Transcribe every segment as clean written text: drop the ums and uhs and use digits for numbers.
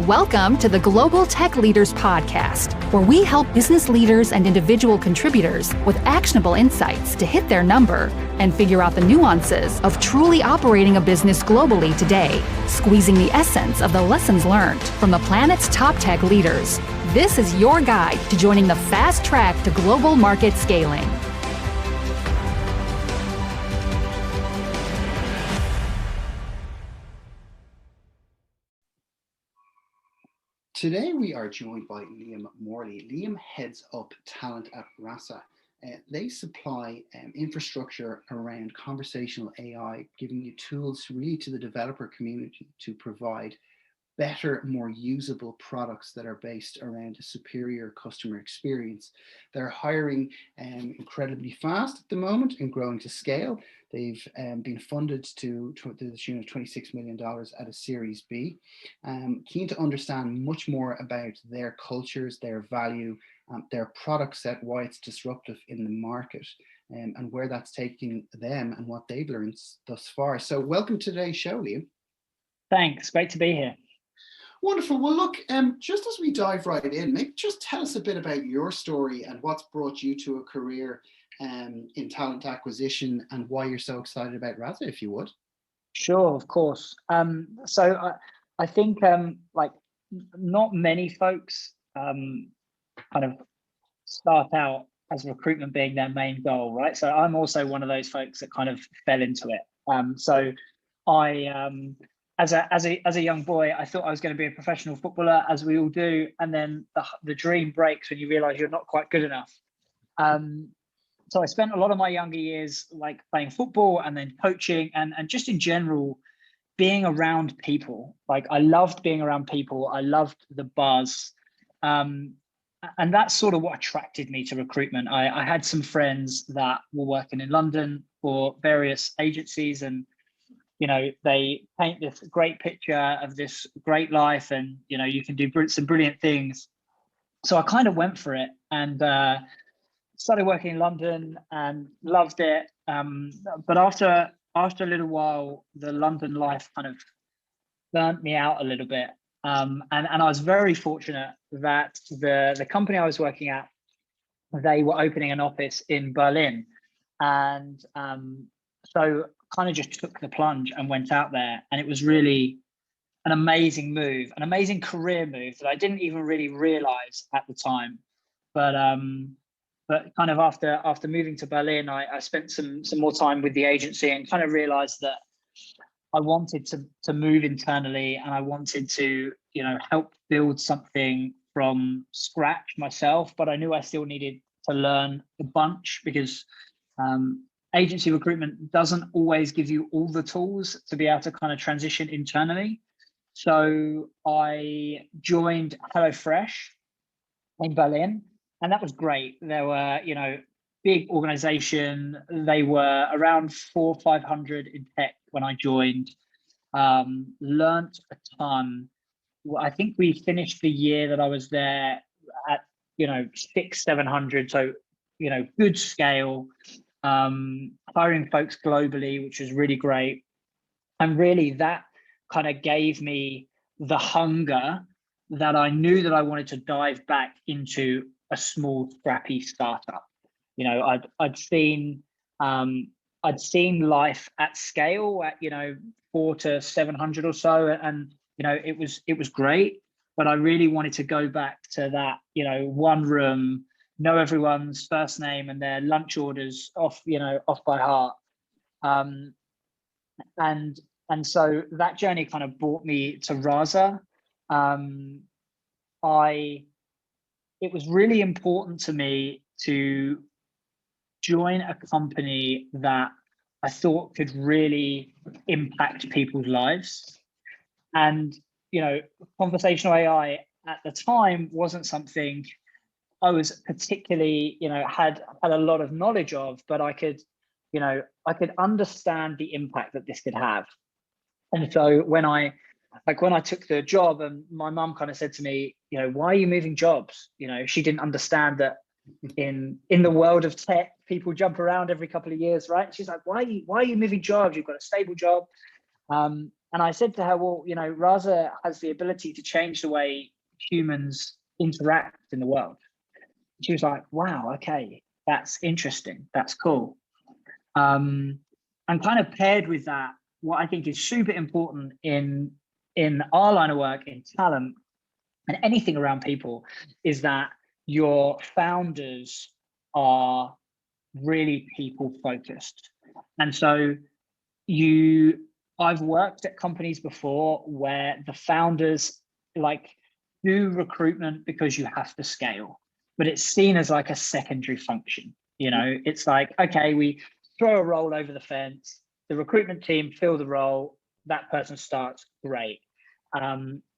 Welcome to the Global Tech Leaders Podcast, where we help business leaders and individual contributors with actionable insights to hit their number and figure out the nuances of truly operating a business globally today, squeezing the essence of the lessons learned from the planet's top tech leaders. This is your guide to joining the fast track to global market scaling. Today we are joined by Liam Morley. Liam heads up talent at Rasa. They supply infrastructure around conversational AI, giving you tools really to the developer community to provide better, more usable products that are based around a superior customer experience. They're hiring incredibly fast at the moment and growing to scale. They've been funded to the tune of $26 million at a Series B. Keen to understand much more about their cultures, their value, their product set, why it's disruptive in the market, and where that's taking them and what they've learned thus far. So welcome to today's show, Liam. Thanks, great to be here. Wonderful. Well, look, just as we dive right in, maybe just tell us a bit about your story and what's brought you to a career in talent acquisition and why you're so excited about Rasa, if you would. Sure, of course. So I think like not many folks kind of start out as recruitment being their main goal, right? So I'm also one of those folks that kind of fell into it. So I as a young boy, I thought I was going to be a professional footballer, as we all do, and then the dream breaks when you realize you're not quite good enough. So I spent a lot of my younger years like playing football and then coaching and just in general being around people. Like I loved being around people. I loved the buzz. And that's sort of what attracted me to recruitment. I had some friends that were working in London for various agencies, and you know, they paint this great picture of this great life and, you know, you can do some brilliant things. So I kind of went for it and started working in London and loved it. But after a little while, the London life kind of burnt me out a little bit. And I was very fortunate that the company I was working at, they were opening an office in Berlin. And so kind of just took the plunge and went out there, and it was really an amazing move, an amazing career move that I didn't even really realize at the time. But kind of after moving to Berlin, I spent some more time with the agency and kind of realized that I wanted to move internally, and I wanted to, you know, help build something from scratch myself. But I knew I still needed to learn a bunch because agency recruitment doesn't always give you all the tools to be able to kind of transition internally. So I joined HelloFresh in Berlin, and that was great. There were, you know, big organization. They were around 400 or 500 in tech when I joined. Learned a ton. I think we finished the year that I was there at, you know, 600-700. So, you know, good scale. Hiring folks globally, which was really great. And really that kind of gave me the hunger that I knew that I wanted to dive back into a small, scrappy startup. You know, I'd seen life at scale at, you know, 400 to 700 or so. And, you know, it was great, but I really wanted to go back to that, you know, one room, know everyone's first name and their lunch orders off by heart. And so that journey kind of brought me to Rasa. It was really important to me to join a company that I thought could really impact people's lives. And, you know, conversational AI at the time wasn't something I was particularly, you know, had a lot of knowledge of, but I could understand the impact that this could have. And so when I took the job, and my mum kind of said to me, you know, why are you moving jobs? You know, she didn't understand that in the world of tech, people jump around every couple of years, right? She's like, why are you moving jobs? You've got a stable job. And And I said to her, well, you know, Rasa has the ability to change the way humans interact in the world. She was like, wow, okay, that's interesting. That's cool. And kind of paired with that, what I think is super important in our line of work, in talent and anything around people, is that your founders are really people focused. And so I've worked at companies before where the founders like do recruitment because you have to scale, but it's seen as like a secondary function. You know, it's like, okay, we throw a role over the fence, the recruitment team fill the role, that person starts, great.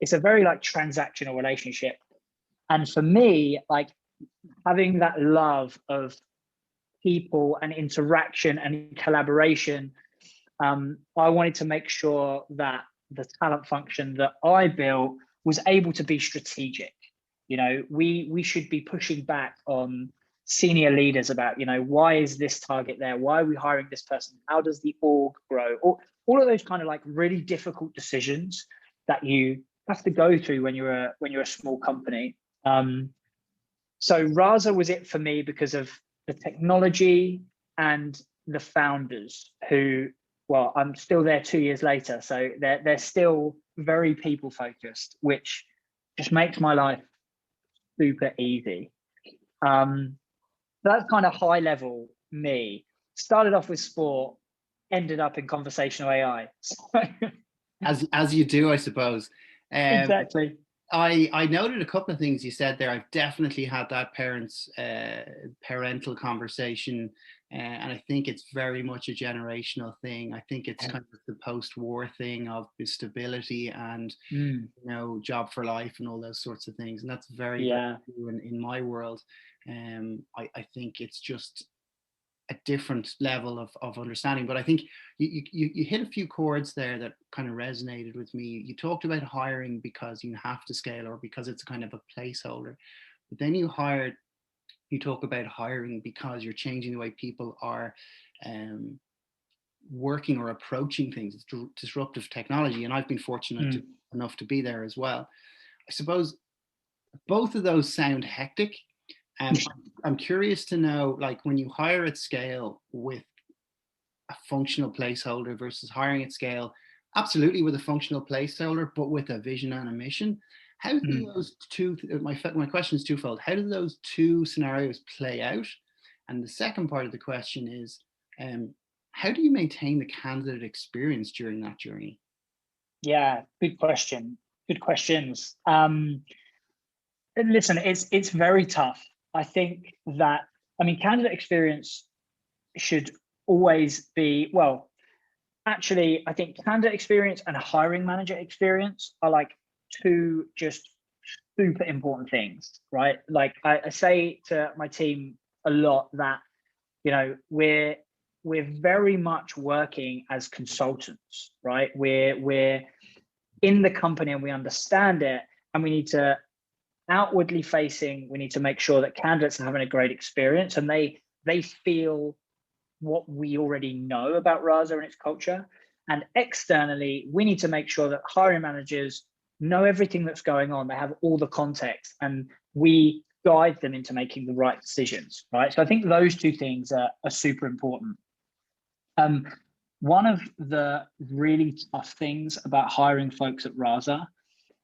It's a very like transactional relationship. And for me, like having that love of people and interaction and collaboration, I wanted to make sure that the talent function that I built was able to be strategic. You know, we should be pushing back on senior leaders about, you know, why is this target there? Why are we hiring this person? How does the org grow? All of those kind of like really difficult decisions that you have to go through when you're a small company. So Rasa was it for me because of the technology and the founders who, well, I'm still there 2 years later, so they're still very people focused, which just makes my life super easy. So that's kind of high level me. Started off with sport, ended up in conversational AI. As you do, I suppose. Exactly. I noted a couple of things you said there. I've definitely had that parental conversation, and I think it's very much a generational thing. I think it's kind of the post-war thing of the stability and you know, job for life and all those sorts of things, and that's very, very true in my world. I think it's just a different level of understanding. But I think you hit a few chords there that kind of resonated with me. You talked about hiring because you have to scale or because it's kind of a placeholder. But then you talk about hiring because you're changing the way people are working or approaching things. It's disruptive technology. And I've been fortunate enough to be there as well. I suppose both of those sound hectic. I'm curious to know, like, when you hire at scale with a functional placeholder versus hiring at scale, absolutely with a functional placeholder, but with a vision and a mission. How do those two? My question is twofold. How do those two scenarios play out? And the second part of the question is, how do you maintain the candidate experience during that journey? Yeah, good question. Good questions. Listen, it's very tough. I think that, I mean, candidate experience should always be, well, actually, I think candidate experience and hiring manager experience are like two just super important things, right? Like I say to my team a lot that, you know, we're very much working as consultants, right? We're in the company and we understand it, and we need to outwardly facing, we need to make sure that candidates are having a great experience and they feel what we already know about Rasa and its culture. And externally, we need to make sure that hiring managers know everything that's going on. They have all the context, and we guide them into making the right decisions, right? So I think those two things are super important. One of the really tough things about hiring folks at Rasa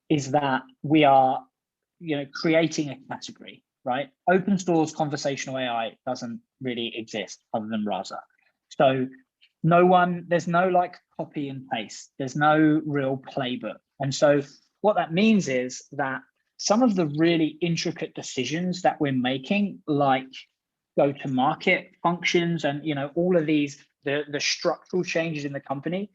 is that we are, you know, creating a category, right? Open source conversational AI doesn't really exist other than Rasa. So there's no like copy and paste. There's no real playbook. And so what that means is that some of the really intricate decisions that we're making, like go-to-market functions and, you know, all of these, the structural changes in the company,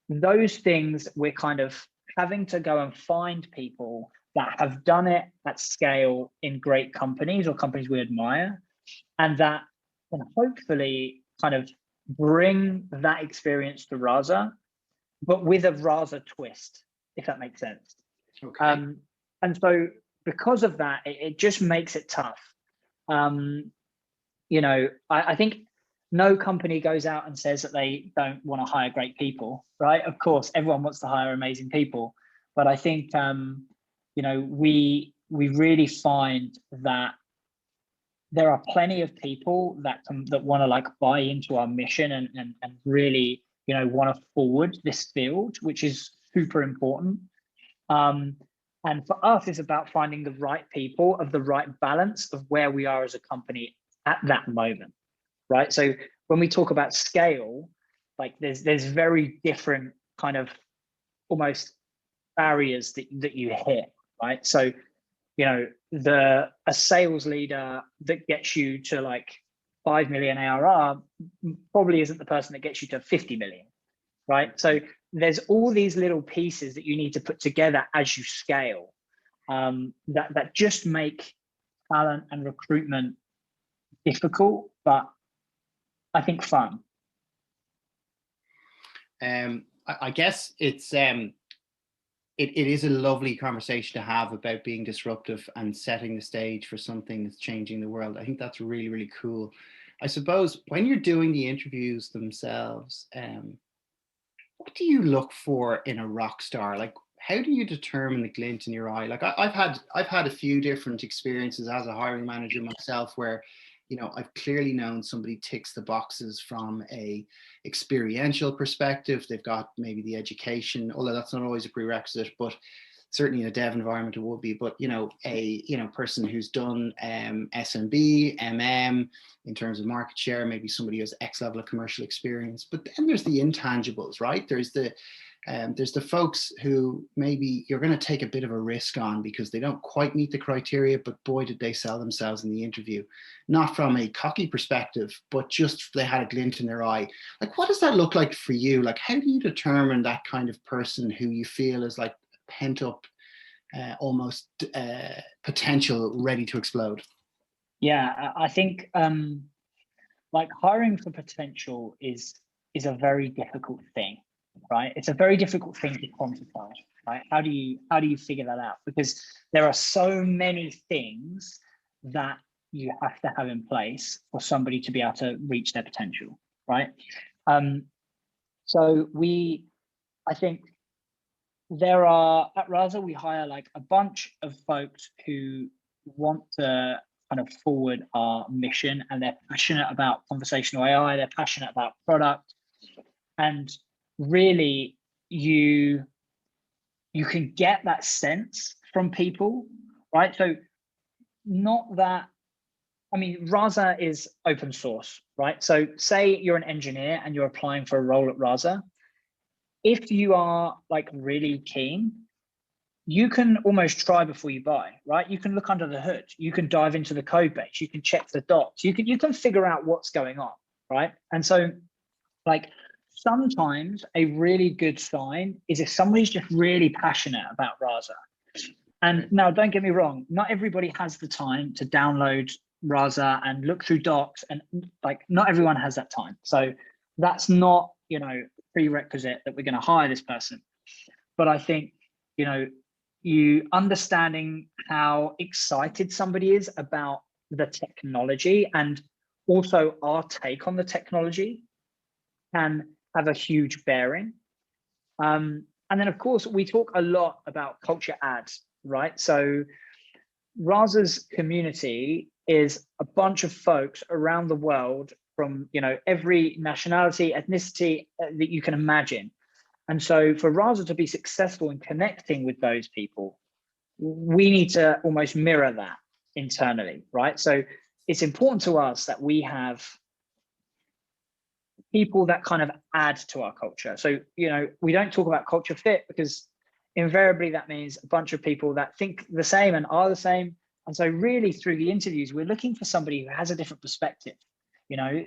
those things we're kind of having to go and find people that have done it at scale in great companies or companies we admire, and that can hopefully kind of bring that experience to Rasa, but with a Rasa twist, if that makes sense. Okay. And so because of that, it just makes it tough. You know, I think no company goes out and says that they don't want to hire great people, right? Of course, everyone wants to hire amazing people, but I think we really find that there are plenty of people that want to like buy into our mission and really want to forward this field, which is super important. And for us, it's about finding the right people of the right balance of where we are as a company at that moment, right? So when we talk about scale, like there's very different kind of almost barriers that you hit, right? So a sales leader that gets you to like 5 million ARR probably isn't the person that gets you to 50 million, right? So there's all these little pieces that you need to put together as you scale, that just make talent and recruitment difficult, but I think fun. I guess it is a lovely conversation to have about being disruptive and setting the stage for something that's changing the world. I think that's really, really cool. I suppose when you're doing the interviews themselves, what do you look for in a rock star? Like, how do you determine the glint in your eye? Like I've had a few different experiences as a hiring manager myself where, I've clearly known somebody ticks the boxes from a experiential perspective. They've got maybe the education, although that's not always a prerequisite, but certainly in a dev environment it would be. But a person who's done SMB, MM in terms of market share, maybe somebody who has X level of commercial experience. But then there's the intangibles, right? There's the folks who maybe you're going to take a bit of a risk on because they don't quite meet the criteria, but boy, did they sell themselves in the interview. Not from a cocky perspective, but just they had a glint in their eye. Like, what does that look like for you? Like, how do you determine that kind of person who you feel is like pent up, almost potential ready to explode? Yeah, I think like hiring for potential is a very difficult thing. Right, it's a very difficult thing to quantify. Right, how do you figure that out? Because there are so many things that you have to have in place for somebody to be able to reach their potential. Right, so I think there are at Rasa we hire like a bunch of folks who want to kind of forward our mission, and they're passionate about conversational AI. They're passionate about product, and really you can get that sense from people, right? So not that, I mean, Rasa is open source, right? So say you're an engineer and you're applying for a role at Rasa. If you are like really keen, you can almost try before you buy, right? You can look under the hood, you can dive into the code base, you can check the docs, you can figure out what's going on, right? And so like, sometimes a really good sign is if somebody's just really passionate about Rasa. And now, don't get me wrong, not everybody has the time to download Rasa and look through docs, and like not everyone has that time. So that's not, prerequisite that we're going to hire this person. But I think, you understanding how excited somebody is about the technology and also our take on the technology can have a huge bearing. And then of course, we talk a lot about culture ads, right? So Rasa's community is a bunch of folks around the world from, every nationality, ethnicity that you can imagine. And so for Rasa to be successful in connecting with those people, we need to almost mirror that internally, right? So it's important to us that we have people that kind of add to our culture. So, we don't talk about culture fit because invariably that means a bunch of people that think the same and are the same. And so really through the interviews, we're looking for somebody who has a different perspective.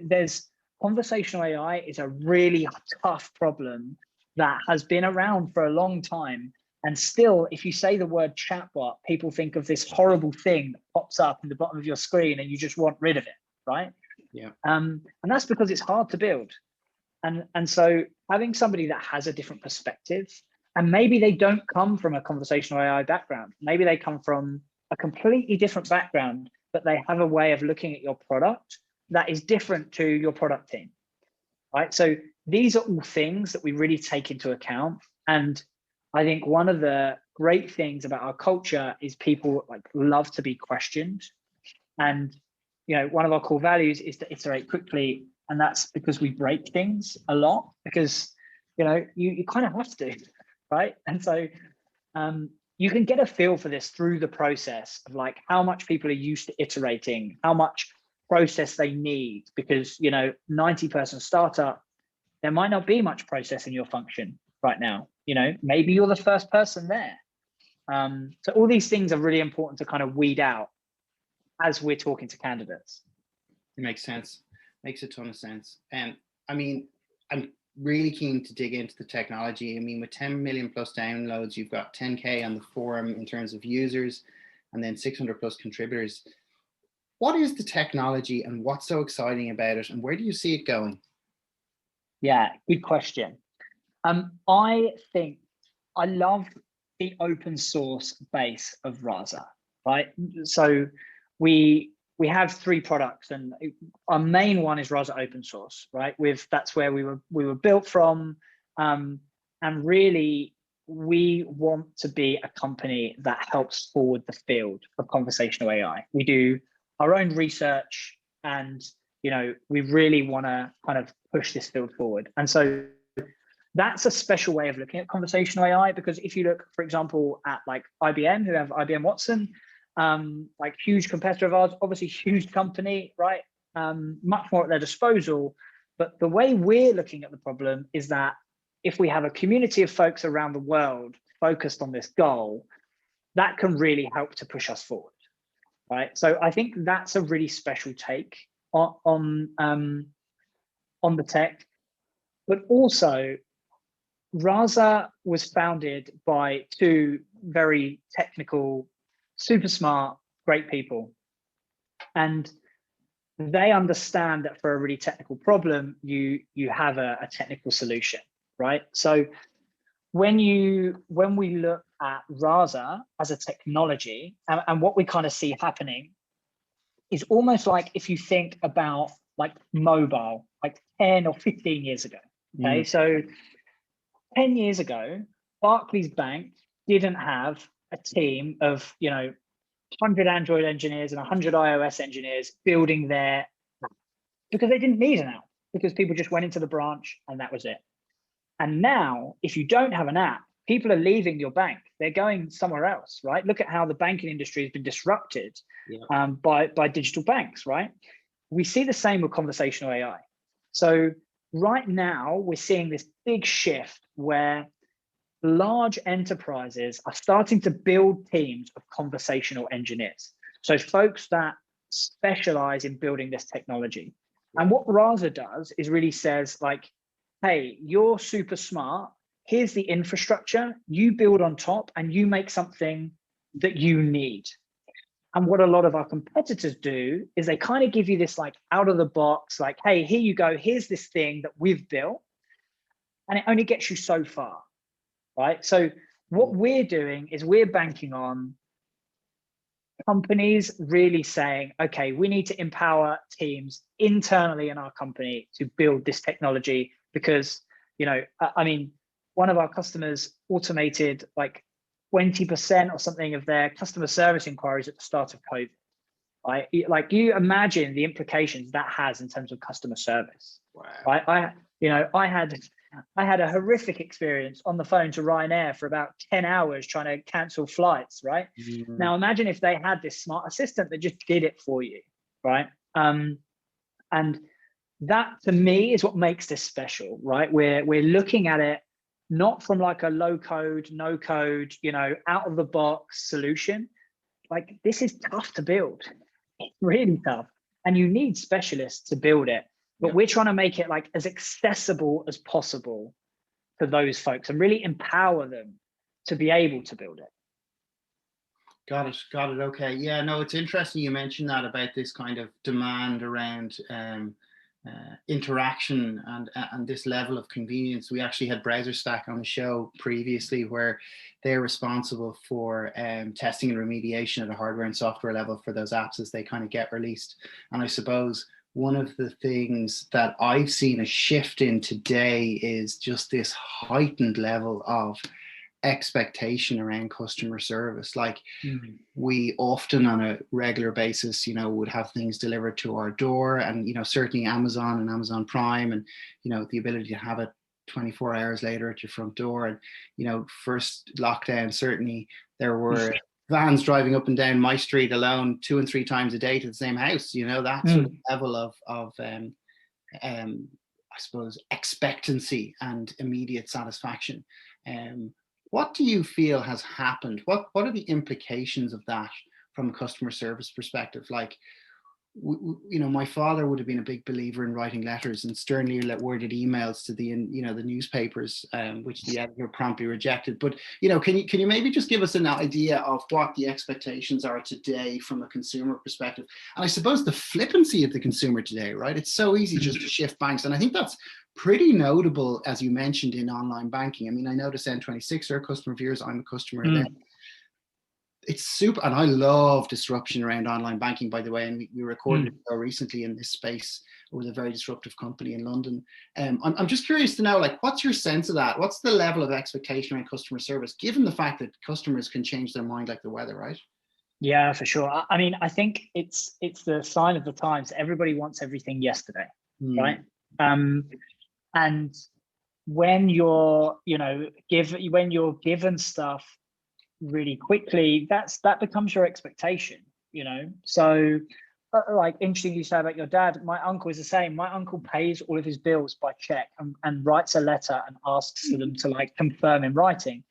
There's conversational AI is a really tough problem that has been around for a long time. And still, if you say the word chatbot, people think of this horrible thing that pops up in the bottom of your screen and you just want rid of it, right? Yeah. And that's because it's hard to build. And so having somebody that has a different perspective, and maybe they don't come from a conversational AI background, maybe they come from a completely different background, but they have a way of looking at your product that is different to your product team, right? So these are all things that we really take into account. And I think one of the great things about our culture is people like love to be questioned. And, you know, one of our core values is to iterate quickly. And that's because we break things a lot, because, you know, you kind of have to, right? And so you can get a feel for this through the process of like how much people are used to iterating, how much process they need, because, you know, 90-person startup, there might not be much process in your function right now. You know, maybe you're the first person there. So all these things are really important to kind of weed out as we're talking to candidates. It makes sense. Makes a ton of sense. And I mean, I'm really keen to dig into the technology. I mean, with 10 million plus downloads, you've got 10K on the forum in terms of users, and then 600 plus contributors. What is the technology and what's so exciting about it, and where do you see it going? Yeah, good question. I think I love the open source base of Rasa, right? So we have 3 products, and our main one is Rasa open source, right? That's where we were built from, and really we want to be a company that helps forward the field of conversational AI. We do our own research, and you know, we really want to kind of push this field forward. And so that's a special way of looking at conversational AI, because if you look, for example, at like IBM, who have IBM Watson, like huge competitor of ours, obviously huge company, right? Much more at their disposal. But the way we're looking at the problem is that if we have a community of folks around the world focused on this goal, that can really help to push us forward, right? So I think that's a really special take on the tech. But also, Rasa was founded by 2 very technical, super smart, great people. And they understand that for a really technical problem, you have a technical solution, right? So when we look at Rasa as a technology, and what we kind of see happening is almost like if you think about like mobile, like 10 or 15 years ago, okay? So 10 years ago, Barclays Bank didn't have a team of, you know, 100 Android engineers and 100 iOS engineers building their app, because they didn't need an app, because people just went into the branch and that was it. And now, if you don't have an app, people are leaving your bank. They're going somewhere else, right? Look at how the banking industry has been disrupted by digital banks, right? We see the same with conversational AI. So right now, we're seeing this big shift where large enterprises are starting to build teams of conversational engineers. So folks that specialize in building this technology. And what Rasa does is really says like, hey, you're super smart. Here's the infrastructure. You build on top and you make something that you need. And what a lot of our competitors do is they kind of give you this like out of the box, like, hey, here you go. Here's this thing that we've built. And it only gets you so far, right? So what we're doing is we're banking on companies really saying, okay, we need to empower teams internally in our company to build this technology, because, you know, I mean, one of our customers automated like 20% or something of their customer service inquiries at the start of COVID, right? Like, you imagine the implications that has in terms of customer service. Wow. Right? I had a horrific experience on the phone to Ryanair for about 10 hours trying to cancel flights, right? Now imagine if they had this smart assistant that just did it for you, right? And that to me is what makes this special, right? We're looking at it not from like a low code, no code, you know, out of the box solution. Like, this is tough to build. It's really tough. And you need specialists to build it. But we're trying to make it like as accessible as possible to those folks and really empower them to be able to build it. Got it. Okay. Yeah, no, it's interesting you mentioned that about this kind of demand around interaction and this level of convenience. We actually had Browser Stack on the show previously, where they're responsible for testing and remediation at a hardware and software level for those apps as they kind of get released. And I suppose one of the things that I've seen a shift in today is just this heightened level of expectation around customer service. Like we often on a regular basis, would have things delivered to our door, and, certainly Amazon and Amazon Prime, and, the ability to have it 24 hours later at your front door. And, first lockdown, certainly there were vans driving up and down my street alone 2 and 3 times a day to the same house, that sort of level of I suppose expectancy and immediate satisfaction. What do you feel has happened? What are the implications of that from a customer service perspective? Like, my father would have been a big believer in writing letters and sternly worded emails to the newspapers, which the editor promptly rejected. But can you maybe just give us an idea of what the expectations are today from a consumer perspective? And I suppose the flippancy of the consumer today, right? It's so easy just to shift banks, and I think that's pretty notable, as you mentioned, in online banking. I mean, I notice N26 are customer of yours. I'm a customer of them. It's super, and I love disruption around online banking, by the way. And we recorded a show recently in this space with a very disruptive company in London. I'm just curious to know, like, what's your sense of that? What's the level of expectation around customer service, given the fact that customers can change their mind like the weather, right? Yeah, for sure. I mean, I think it's the sign of the times. Everybody wants everything yesterday, right? And when you're given stuff really quickly, that becomes your expectation, so like, interesting you say about your dad. My uncle is the same. My uncle pays all of his bills by check and writes a letter and asks for them to, like, confirm in writing,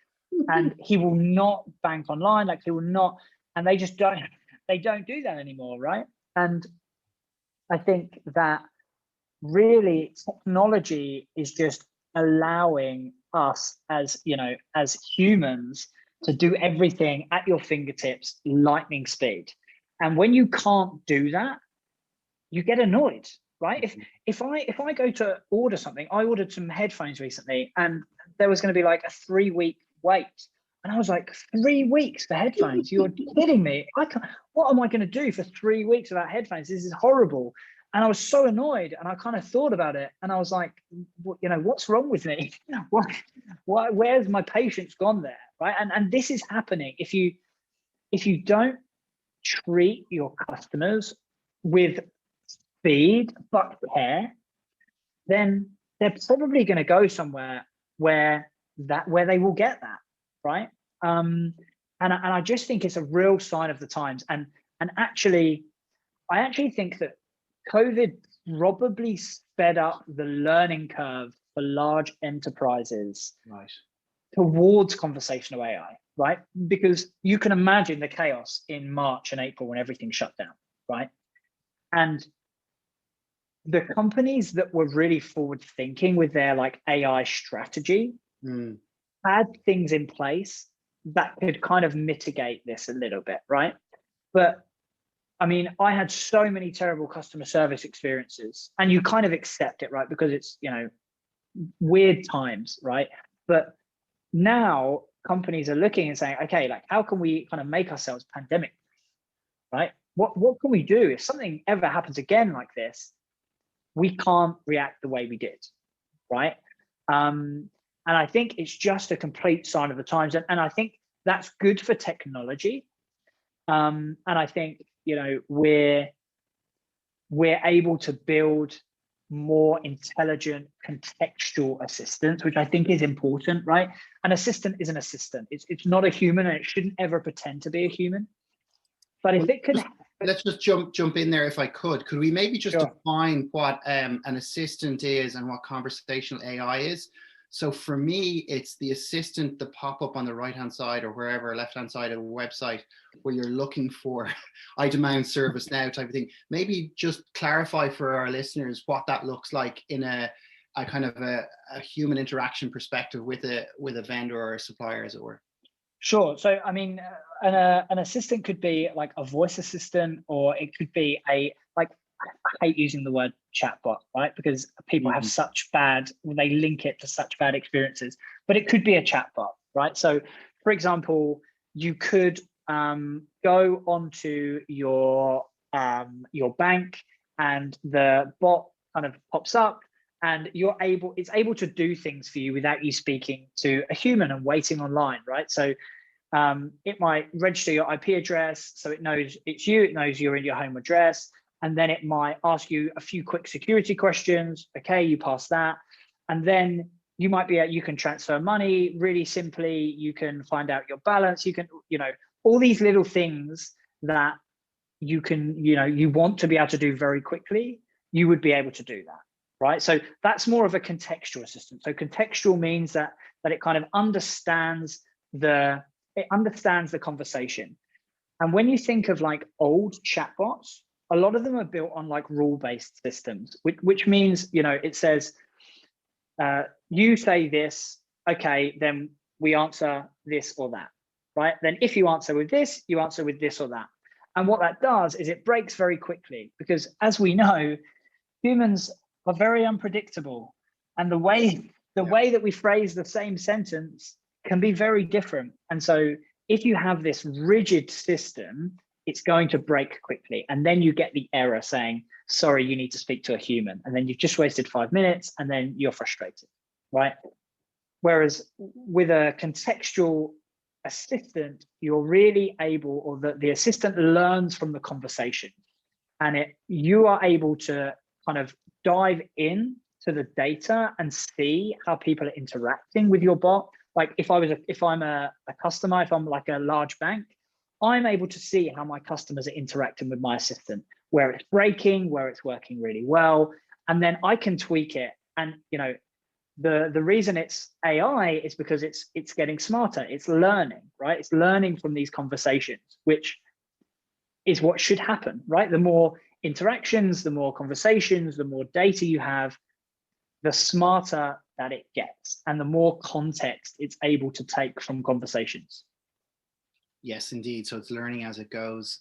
and he will not bank online, like he will not, and they just don't do that anymore, right? And I think that really technology is just allowing us as humans to do everything at your fingertips, lightning speed. And when you can't do that, you get annoyed, right? If I go to order something, I ordered some headphones recently, and there was going to be like a 3-week wait. And I was like, 3 weeks for headphones? You're kidding me. What am I going to do for 3 weeks without headphones? This is horrible. And I was so annoyed, and I kind of thought about it, and I was like, what's wrong with me? Where's my patience gone there, right? And this is happening. If you don't treat your customers with speed but care, then they're probably going to go somewhere where they will get that, right? And I just think it's a real sign of the times. And actually, I actually think that COVID probably sped up the learning curve for large enterprises towards conversational AI, right? Because you can imagine the chaos in March and April when everything shut down, right? And the companies that were really forward thinking with their, like, AI strategy had things in place that could kind of mitigate this a little bit, right? But I mean, I had so many terrible customer service experiences, and you kind of accept it, right? Because it's, weird times, right? But now companies are looking and saying, okay, like, how can we kind of make ourselves pandemic, right? What can we do if something ever happens again like this? We can't react the way we did, right? And I think it's just a complete sign of the times, and I think that's good for technology. And I think, we're able to build more intelligent contextual assistants, which I think is important, right? An assistant is an assistant. It's not a human, and it shouldn't ever pretend to be a human. But if it could, let's just jump in there, if I could. Could we maybe just define what an assistant is and what conversational AI is? So for me, it's the assistant that pop up on the right-hand side or wherever, left-hand side of a website where you're looking for, I demand service now type of thing. Maybe just clarify for our listeners what that looks like in a kind of a human interaction perspective with a vendor or a supplier, as it were. Sure. So, I mean, an assistant could be like a voice assistant, or it could be I hate using the word chatbot, right? Because people have they link it to such bad experiences, but it could be a chatbot, right? So, for example, you could go onto your bank and the bot kind of pops up, and it's able to do things for you without you speaking to a human and waiting online, right? So it might register your IP address, so it knows it's you, it knows you're in your home address, and then it might ask you a few quick security questions. Okay, you pass that, and then you can transfer money really simply. You can find out your balance. You can, all these little things that you want to be able to do very quickly. You would be able to do that, right? So that's more of a contextual assistant. So contextual means that it kind of understands the conversation. And when you think of like old chatbots, a lot of them are built on like rule-based systems, which means, it says, you say this, okay, then we answer this or that, right? Then if you answer with this, you answer with this or that. And what that does is it breaks very quickly, because as we know, humans are very unpredictable. And the way that we phrase the same sentence can be very different. And so if you have this rigid system, it's going to break quickly. And then you get the error saying, sorry, you need to speak to a human. And then you've just wasted 5 minutes and then you're frustrated, right? Whereas with a contextual assistant, you're really able, or the assistant learns from the conversation, and you are able to kind of dive in to the data and see how people are interacting with your bot. Like if I'm a customer, if I'm like a large bank, I'm able to see how my customers are interacting with my assistant, where it's breaking, where it's working really well, and then I can tweak it. And the reason it's AI is because it's getting smarter. It's learning, right? It's learning from these conversations, which is what should happen, right? The more interactions, the more conversations, the more data you have, the smarter that it gets, and the more context it's able to take from conversations. Yes, indeed. So it's learning as it goes.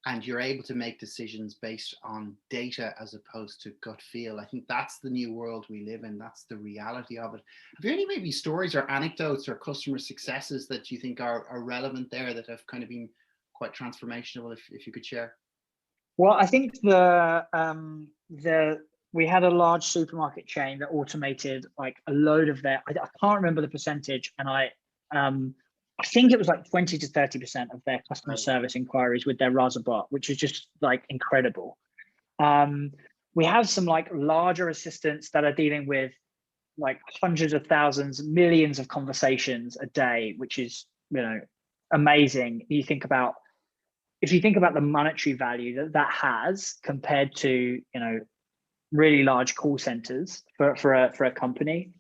And you're able to make decisions based on data as opposed to gut feel. I think that's the new world we live in. That's the reality of it. Have you any maybe stories or anecdotes or customer successes that you think are relevant there, that have kind of been quite transformational, if you could share? Well, I think we had a large supermarket chain that automated like a load of I can't remember the percentage, and I think it was like 20 to 30% of their customer service inquiries with their Rasa bot, which is just like incredible. We have some like larger assistants that are dealing with like hundreds of thousands, millions of conversations a day, which is, amazing. If you think about the monetary value that has compared to, really large call centers for a company.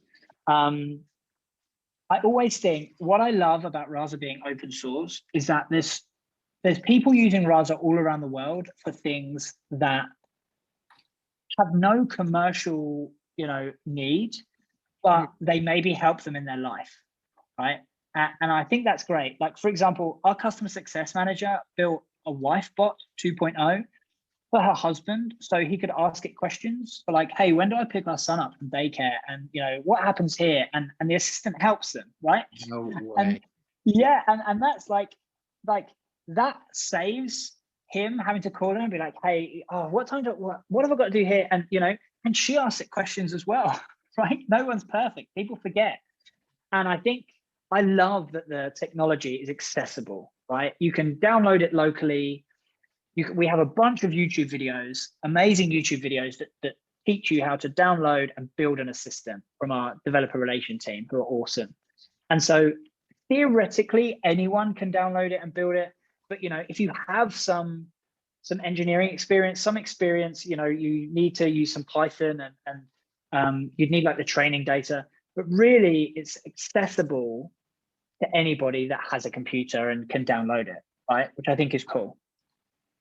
I always think what I love about Rasa being open source is that there's people using Rasa all around the world for things that have no commercial, need, but they maybe help them in their life, right? And I think that's great. Like, for example, our customer success manager built a wife bot 2.0 for her husband, so he could ask it questions for like, hey, when do I pick our son up from daycare, and what happens here, and the assistant helps them, right? No way. And and that's like that saves him having to call her and be like, hey, what have I got to do here? And and she asks it questions as well, right? No one's perfect, people forget. And I think I love that the technology is accessible, right? You can download it locally. We have a bunch of YouTube videos, amazing YouTube videos that teach you how to download and build an assistant from our developer relation team, who are awesome. And so theoretically, anyone can download it and build it. But if you have some engineering experience, you need to use some Python, and you'd need like the training data. But really, it's accessible to anybody that has a computer and can download it, right? Which I think is cool.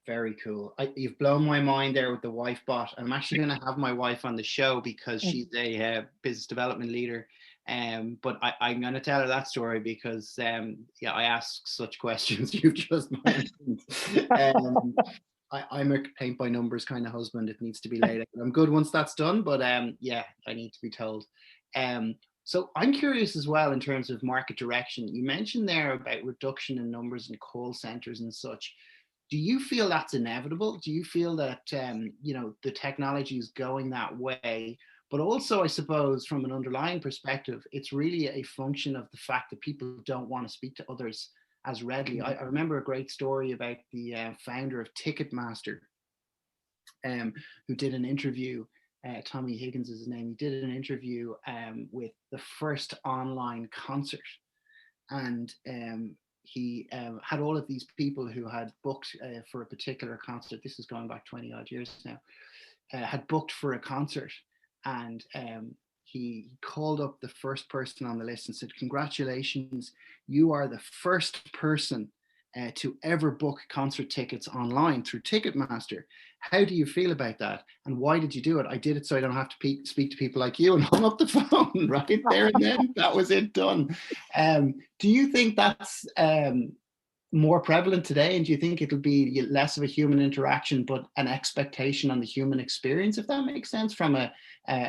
Very cool. You've blown my mind there with the wife bot. I'm actually going to have my wife on the show because she's a business development leader. But I'm going to tell her that story because, I ask such questions you've just mentioned. I'm a paint by numbers kind of husband. It needs to be laid out. I'm good once that's done, but I need to be told. So I'm curious as well in terms of market direction. You mentioned there about reduction in numbers in call centers and such. Do you feel that's inevitable? Do you feel that you know, the technology is going that way? But also, I suppose, from an underlying perspective, it's really a function of the fact that people don't want to speak to others as readily. I remember a great story about the founder of Ticketmaster, who did an interview. Tommy Higgins is his name. He did an interview with the first online concert, and he had all of these people who had booked for a particular concert. This is going back 20 odd years now. Had booked for a concert, and he called up the first person on the list and said, "Congratulations, you are the first person to ever book concert tickets online through Ticketmaster. How do you feel about that? And why did you do it?" "I did it so I don't have to speak to people like you," and hung up the phone right there and then. That was it, done. Do you think that's more prevalent today? And do you think it'll be less of a human interaction, but an expectation on the human experience, if that makes sense, from a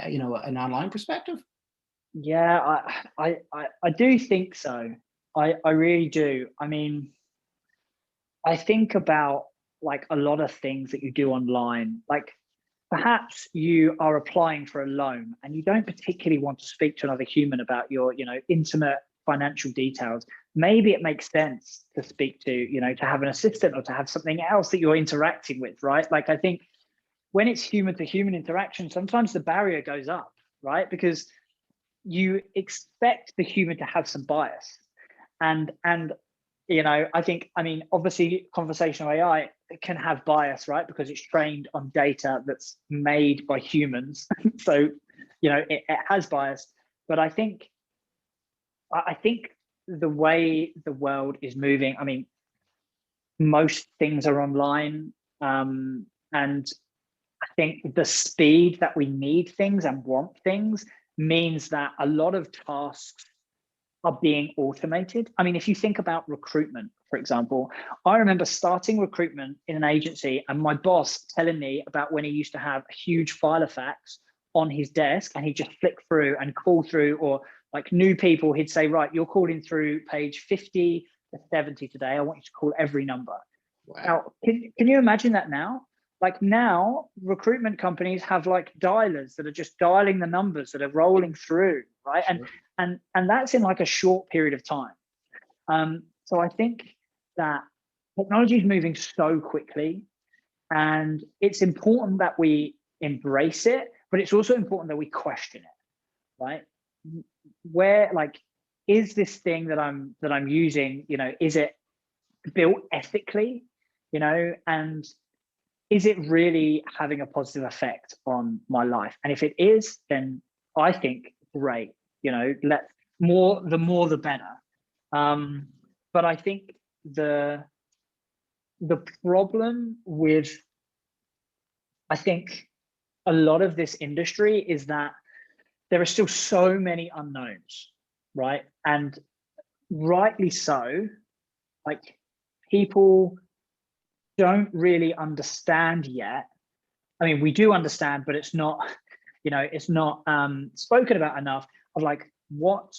you know, an online perspective? Yeah, I do think so. I really do. I mean, I think about like a lot of things that you do online. Like perhaps you are applying for a loan and you don't particularly want to speak to another human about your, you know, intimate financial details. Maybe it makes sense to speak to, you know, to have an assistant or to have something else that you're interacting with, right? Like I think when it's human to human interaction, sometimes the barrier goes up, right? Because you expect the human to have some bias. And you know, I mean, obviously conversational AI can have bias, right? Because it's trained on data that's made by humans. So, you know, it has bias. But I think the way the world is moving, I mean, most things are online. And I think the speed that we need things and want things means that a lot of tasks are being automated. I mean, if you think about recruitment, for example, I remember starting recruitment in an agency and my boss telling me about when he used to have a huge file of facts on his desk and he'd just flick through and call through, or like new people, he'd say, "Right, you're calling through page 50 to 70 today. I want you to call every number." Wow. Now, can you imagine that now? Like now, recruitment companies have like dialers that are just dialing the numbers that are rolling through, right? Sure. And that's in like a short period of time. So I think that technology is moving so quickly, and it's important that we embrace it, but it's also important that we question it, right? Where, like, is this thing that I'm using, you know, is it built ethically, you know, and is it really having a positive effect on my life? And if it is, then I think great, you know, the more the better. But I think the problem with, I think, a lot of this industry is that there are still so many unknowns, right? And rightly so. Like, people don't really understand yet. I mean, we do understand, but it's not, you know, it's not spoken about enough, of like what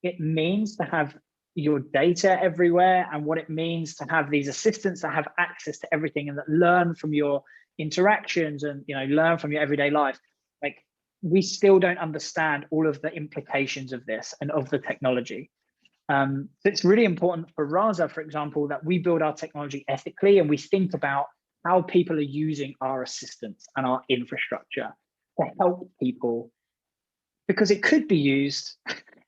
it means to have your data everywhere and what it means to have these assistants that have access to everything and that learn from your interactions and, you know, learn from your everyday life. Like, we still don't understand all of the implications of this and of the technology. So it's really important for Rasa, for example, that we build our technology ethically and we think about how people are using our assistants and our infrastructure to help people, because it could be used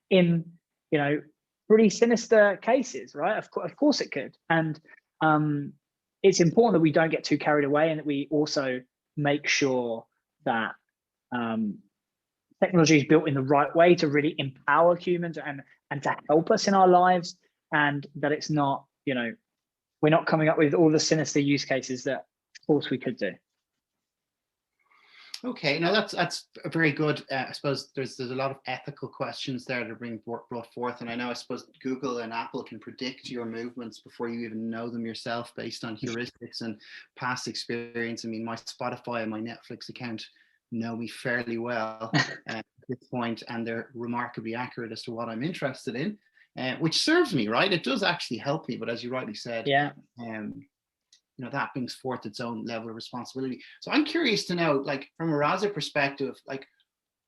in, you know, pretty sinister cases, right? Of course it could. And it's important that we don't get too carried away and that we also make sure that technology is built in the right way to really empower humans and to help us in our lives, and that it's not, you know, we're not coming up with all the sinister use cases that of course we could do. Okay, now that's a very good. I suppose there's a lot of ethical questions there that are being brought forth, and I know, I suppose, Google and Apple can predict your movements before you even know them yourself, based on heuristics and past experience. I mean, my Spotify and my Netflix account know me fairly well at this point, and they're remarkably accurate as to what I'm interested in, which serves me, right? It does actually help me, but as you rightly said, Yeah. that brings forth its own level of responsibility. So I'm curious to know, like, from a Rasa perspective, like,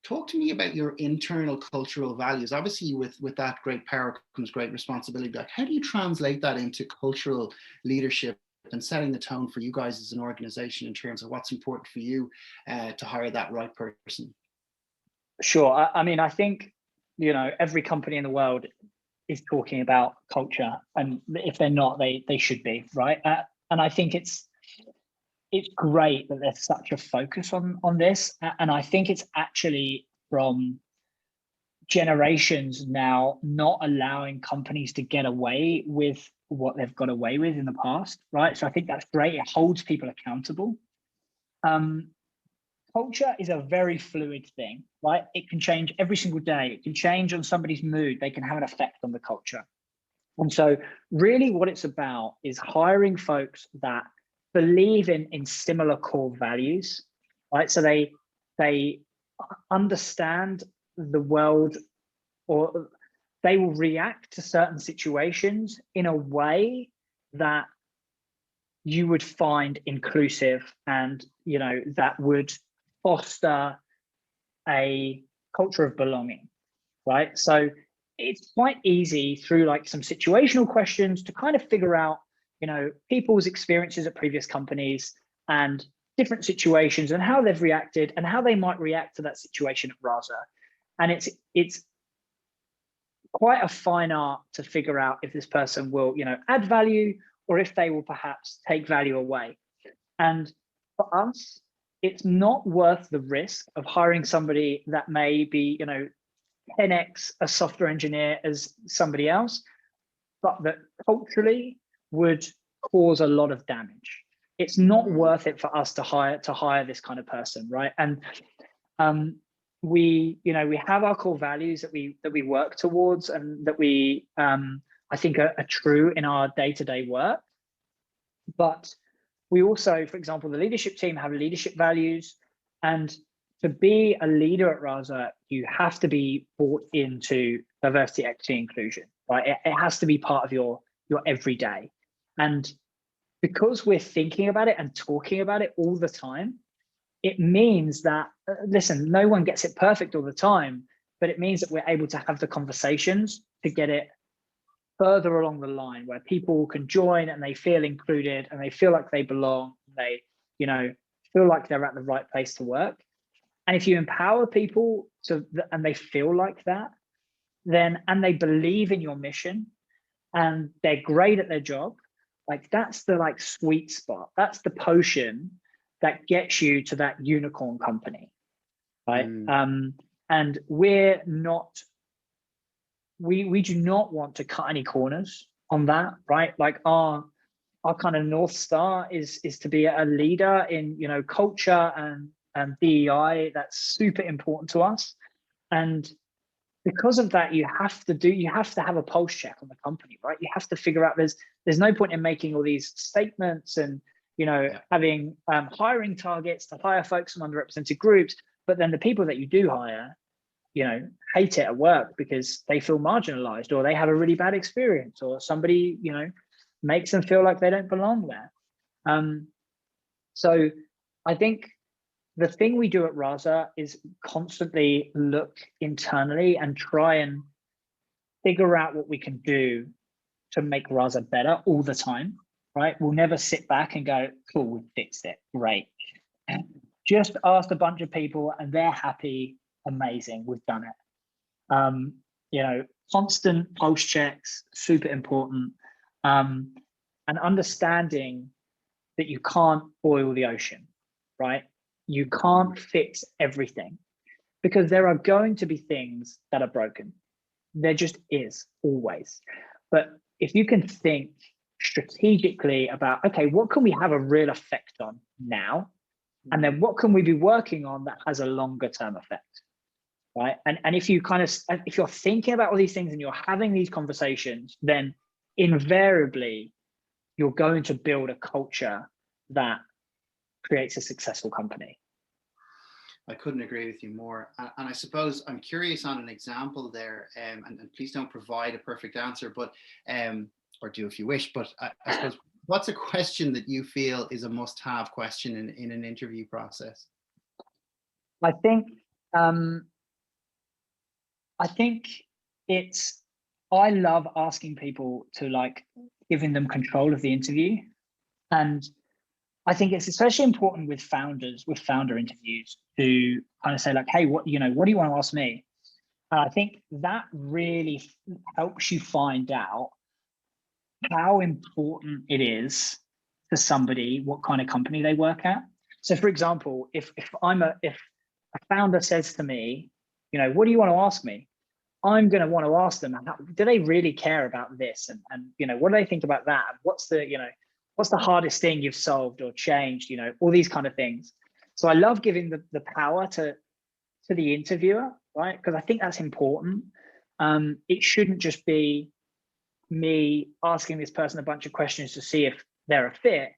talk to me about your internal cultural values. Obviously, with that great power comes great responsibility. Like, how do you translate that into cultural leadership and setting the tone for you guys as an organization in terms of what's important for you to hire that right person? Sure. I mean, I think, every company in the world is talking about culture, and if they're not, they should be, right? And I think it's great that there's such a focus on this, and I think it's actually from generations now not allowing companies to get away with what they've got away with in the past, right? So I think that's great. It holds people accountable. Culture is a very fluid thing, right? It can change every single day. It can change on somebody's mood. They can have an effect on the culture. And so really what it's about is hiring folks that believe in similar core values, right? So they understand the world, or they will react to certain situations in a way that you would find inclusive, and that would foster a culture of belonging, right? So it's quite easy through like some situational questions to kind of figure out, people's experiences at previous companies and different situations and how they've reacted and how they might react to that situation at Rasa. And it's quite a fine art to figure out if this person will, add value, or if they will perhaps take value away. And for us, it's not worth the risk of hiring somebody that may be, 10x a software engineer as somebody else, but that culturally would cause a lot of damage. It's not worth it for us to hire this kind of person, right? And we have our core values that we work towards, and that we I think are true in our day-to-day work. But we also, for example, the leadership team have leadership values, and to be a leader at Rasa, you have to be bought into diversity, equity, inclusion, right? It has to be part of your everyday. And because we're thinking about it and talking about it all the time, it means that, listen, no one gets it perfect all the time, but it means that we're able to have the conversations to get it further along the line, where people can join and they feel included and they feel like they belong. They, feel like they're at the right place to work. And if you empower people and they feel like that, then, and they believe in your mission and they're great at their job, like that's the sweet spot. That's the potion that gets you to that unicorn company, right? And we're not, we do not want to cut any corners on that, right? Like our kind of North Star is to be a leader in, culture and DEI. That's super important to us. And because of that, you have to have a pulse check on the company, right? You have to figure out there's no point in making all these statements and, having hiring targets to hire folks from underrepresented groups, but then the people that you do hire, hate it at work because they feel marginalized, or they have a really bad experience, or somebody, makes them feel like they don't belong there. So I think the thing we do at Rasa is constantly look internally and try and figure out what we can do to make Rasa better all the time, right? We'll never sit back and go, cool, we fixed it, great. Just ask a bunch of people and they're happy, amazing, we've done it. Constant pulse checks, super important. And understanding that you can't boil the ocean, right? You can't fix everything, because there are going to be things that are broken. There just is, always. But if you can think strategically about, okay, what can we have a real effect on now? And then what can we be working on that has a longer term effect, right? And if you're thinking about all these things and you're having these conversations, then invariably you're going to build a culture that creates a successful company. I couldn't agree with you more. And I suppose I'm curious on an example there, and please don't provide a perfect answer, but or do if you wish, but I suppose what's a question that you feel is a must-have question in an interview process? I think um, I think it's, I love asking people to like giving them control of the interview. And I think it's especially important with founders, with founder interviews, to kind of say like, hey, what do you want to ask me? And I think that really helps you find out how important it is to somebody, what kind of company they work at. So for example, if a founder says to me, what do you want to ask me? I'm going to want to ask them, do they really care about this? And what do they think about that? What's the hardest thing you've solved or changed? All these kind of things. So I love giving the power to the interviewer, right? Because I think that's important. It shouldn't just be me asking this person a bunch of questions to see if they're a fit.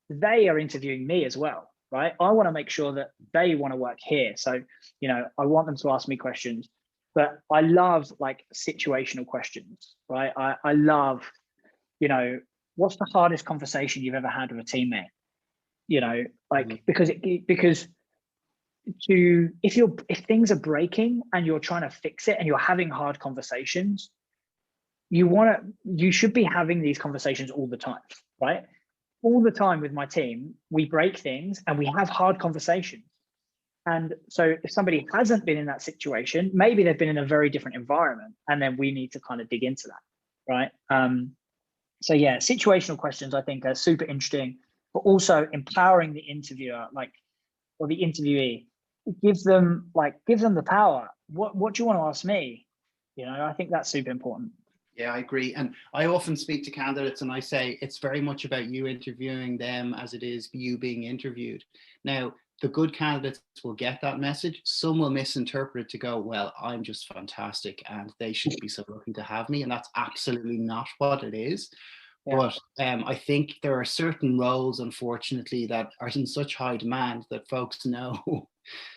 They are interviewing me as well, right? I want to make sure that they want to work here. So, I want them to ask me questions, but I love like situational questions, right? I love, what's the hardest conversation you've ever had with a teammate? Because if things are breaking and you're trying to fix it and you're having hard conversations, you should be having these conversations all the time, right? All the time with my team, we break things and we have hard conversations. And so if somebody hasn't been in that situation, maybe they've been in a very different environment, and then we need to kind of dig into that, right? So yeah, situational questions I think are super interesting, but also empowering the interviewer, or the interviewee. Give them the power. What do you want to ask me? I think that's super important. Yeah, I agree. And I often speak to candidates and I say it's very much about you interviewing them as it is you being interviewed. Now, the good candidates will get that message. Some will misinterpret it to go, well, I'm just fantastic and they should be so lucky to have me. And that's absolutely not what it is. Yeah. But I think there are certain roles, unfortunately, that are in such high demand that folks know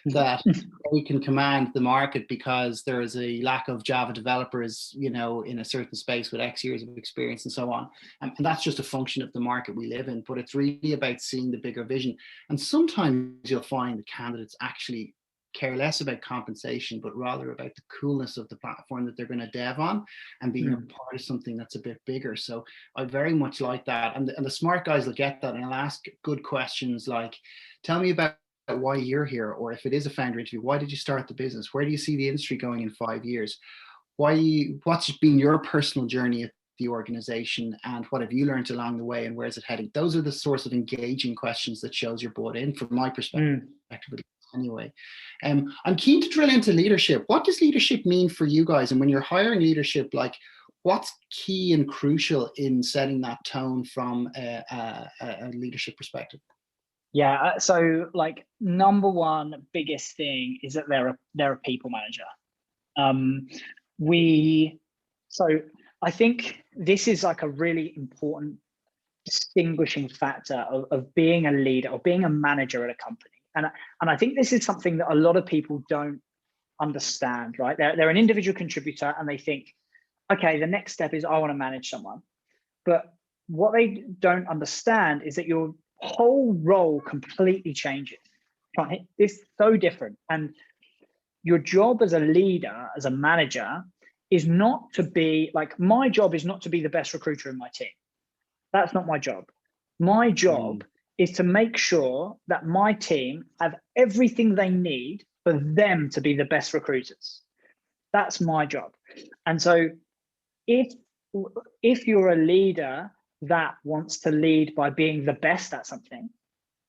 that they can command the market because there is a lack of Java developers, in a certain space with X years of experience and so on. And that's just a function of the market we live in. But it's really about seeing the bigger vision. And sometimes you'll find that candidates actually care less about compensation, but rather about the coolness of the platform that they're going to dev on and being a part of something that's a bit bigger. So I very much like that. And the smart guys will get that and I'll ask good questions like, tell me about why you're here, or if it is a founder interview, why did you start the business? Where do you see the industry going in 5 years? What's been your personal journey at the organization, and what have you learned along the way, and where's it heading? Those are the sorts of engaging questions that shows you're bought in, from my perspective. Anyway, I'm keen to drill into leadership. What does leadership mean for you guys? And when you're hiring leadership, what's key and crucial in setting that tone from a leadership perspective? Yeah, so number one biggest thing is that they're a people manager. So I think this is a really important distinguishing factor of being a leader or being a manager at a company. And I think this is something that a lot of people don't understand, right? They're an individual contributor and they think, okay, the next step is I want to manage someone. But what they don't understand is that your whole role completely changes, right? It's so different. And your job as a leader, as a manager, is not to be my job is not to be the best recruiter in my team. That's not my job. My job is to make sure that my team have everything they need for them to be the best recruiters. That's my job. And so if you're a leader that wants to lead by being the best at something,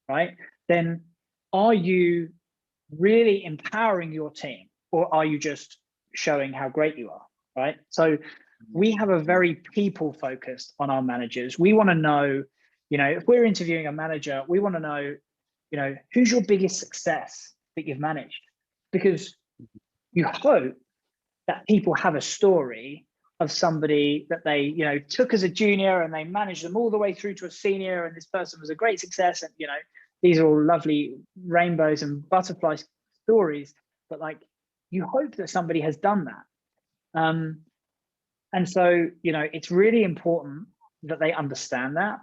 right, then are you really empowering your team, or are you just showing how great you are, right? So we have a very people focused on our managers. We want to know, if we're interviewing a manager, we want to know, who's your biggest success that you've managed? Because you hope that people have a story of somebody that they, took as a junior and they managed them all the way through to a senior, and this person was a great success. And, these are all lovely rainbows and butterfly stories, but you hope that somebody has done that. And so, it's really important that they understand that.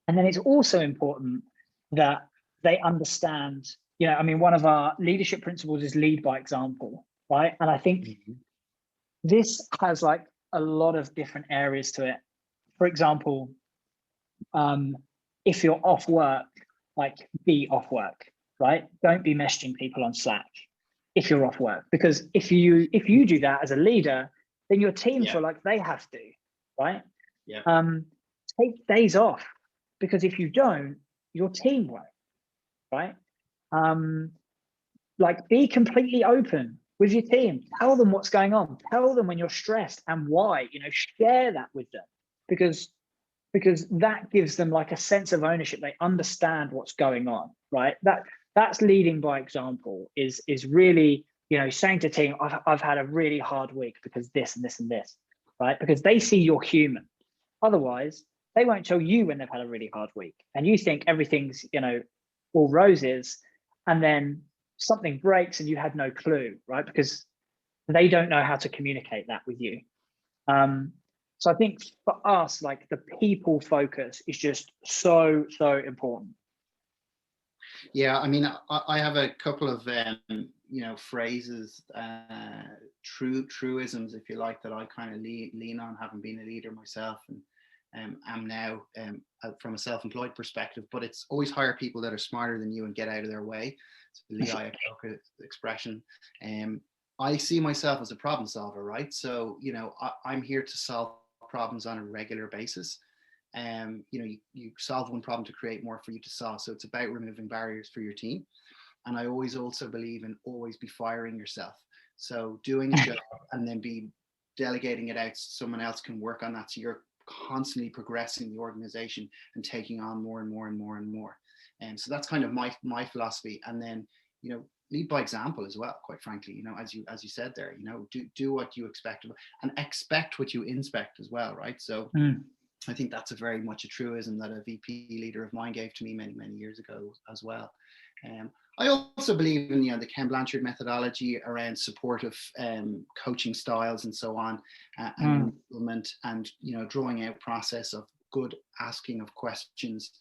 And then it's also important that they understand, I mean, one of our leadership principles is lead by example, right? And I think this has like a lot of different areas to it. For example, if you're off work, like be off work, right? Don't be messaging people on Slack if you're off work, because if you do that as a leader, then your team feel like they have to, right? Take days off, because if you don't, your team won't, right? Like be completely open with your team. Tell them what's going on. Tell them when you're stressed and why. Share that with them, because that gives them like a sense of ownership. They understand what's going on, right? That's leading by example. Is really saying to team, I've had a really hard week because this and this and this, right? Because they see you're human. Otherwise, they won't tell you when they've had a really hard week, and you think everything's all roses, and then something breaks and you had no clue, right? Because they don't know how to communicate that with you. So I think for us, like the people focus is just so important. Yeah, I mean, I have a couple of phrases, truisms, if you like, that I kind of lean on, having been a leader myself, and am now from a self-employed perspective. But it's always hire people that are smarter than you and get out of their way. It's the Lee Iacocca expression. I see myself as a problem solver, right? So I'm here to solve problems on a regular basis. You solve one problem to create more for you to solve. So it's about removing barriers for your team. And I always also believe in always be firing yourself. So doing a job and then be delegating it out so someone else can work on that. So you're constantly progressing the organization and taking on more and more and more and more. And so that's kind of my philosophy. And then, lead by example as well, quite frankly, as you said there, do what you expect and expect what you inspect as well, right? So I think that's a very much a truism that a VP leader of mine gave to me many, many years ago as well. I also believe in the Ken Blanchard methodology around supportive coaching styles and so on, and implement and drawing out process of good asking of questions,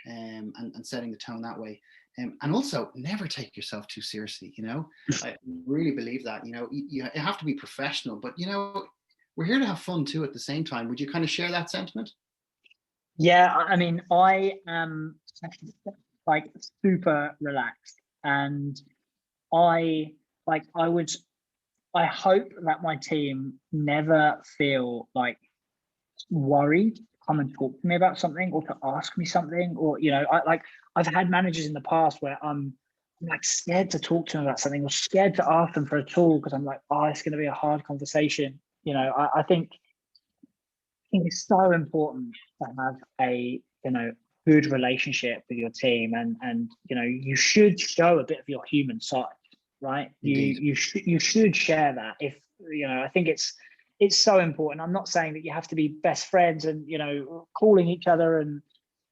and setting the tone that way. And also never take yourself too seriously. I really believe that. You have to be professional, but we're here to have fun too at the same time. Would you kind of share that sentiment? Yeah, I mean, I am like super relaxed, and I hope that my team never feel like worried to come and talk to me about something or to ask me something, or I've had managers in the past where I'm like scared to talk to them about something or scared to ask them for a tool because I'm like, it's going to be a hard conversation. I think it's so important to have a good relationship with your team, and you should show a bit of your human side, right? You should share that. If I think it's so important. I'm not saying that you have to be best friends and calling each other and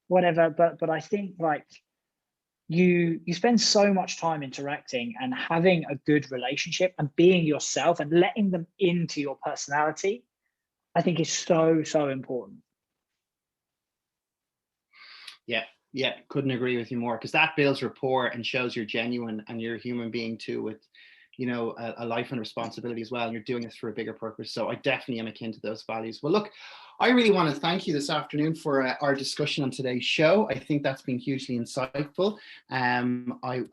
whatever, but I think like you spend so much time interacting, and having a good relationship and being yourself and letting them into your personality, I think is so important. Yeah, couldn't agree with you more, because that builds rapport and shows you're genuine and you're a human being too, with a life and responsibility as well, and you're doing this for a bigger purpose. So I definitely am akin to those values. Well, look, I really want to thank you this afternoon for our discussion on today's show. I think that's been hugely insightful. I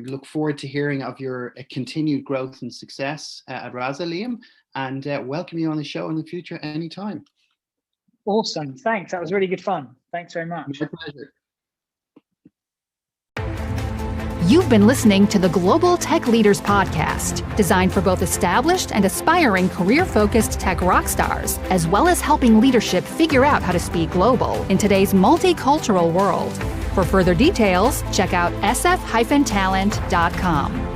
look forward to hearing of your continued growth and success at Rasa, Liam, and welcome you on the show in the future anytime. Awesome, thanks. That was really good fun. Thanks very much. My pleasure. You've been listening to the Global Tech Leaders Podcast, designed for both established and aspiring career-focused tech rock stars, as well as helping leadership figure out how to speak global in today's multicultural world. For further details, check out sf-talent.com.